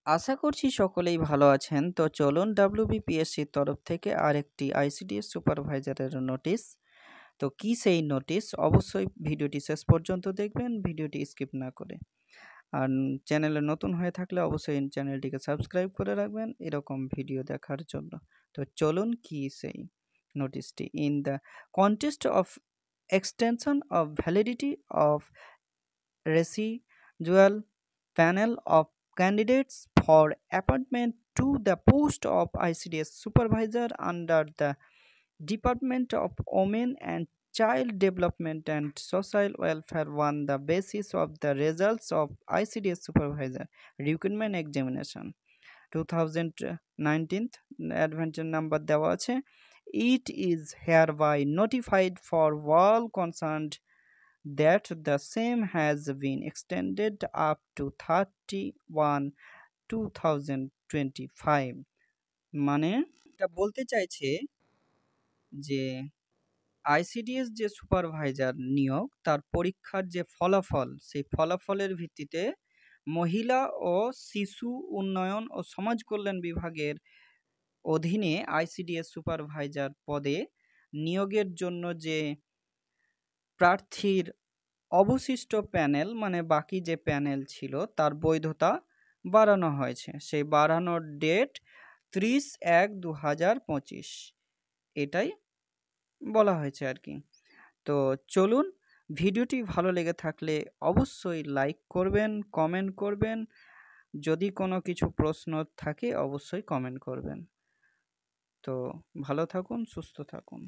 আশা করছি সকলেই ভালো আছেন। তো চলুন WBPSCর তরফ থেকে আরেকটি ICDS সুপারভাইজারের নোটিশ। তো কি সেই নোটিশ? অবশ্যই ভিডিওটি শেষ পর্যন্ত দেখবেন, ভিডিওটি স্কিপ না করে। আর চ্যানেলে নতুন হয়ে থাকলে অবশ্যই চ্যানেলটিকে সাবস্ক্রাইব করে রাখবেন এরকম ভিডিও দেখার জন্য। তো চলুন কি সেই নোটিশটি। In the context of extension of validity of residual panel of candidates for appointment to the post of ICDS supervisor under the Department of Women and Child Development and Social Welfare on the basis of the results of ICDS supervisor recruitment examination 2019 adventure number দেওয়া আছে। It is hereby notified for all concerned that the same has been extended up to 31 2025। মানে এটা বলতে চাইছে যে ICDS যে supervisor নিয়োগ তার পরীক্ষার যে ফলাফল সেই ফলাফলের ভিত্তিতে মহিলা ও শিশু উন্নয়ন ও সমাজ কল্যাণ বিভাগের অধীনে আইসিডিএস সুপারভাইজার পদে নিয়োগের জন্য যে প্রার্থীর অবশিষ্ট প্যানেল মানে বাকি যে প্যানেল ছিল তার বৈধতা বাড়ানো হয়েছে। সেই বাড়ানোর ডেট 30/1/2025 এটাই বলা হয়েছে আর কি। তো চলুন, ভিডিওটি ভালো লেগে থাকলে অবশ্যই লাইক করবেন, কমেন্ট করবেন, যদি কোনো কিছু প্রশ্ন থাকে অবশ্যই কমেন্ট করবেন। তো ভালো থাকুন, সুস্থ থাকুন।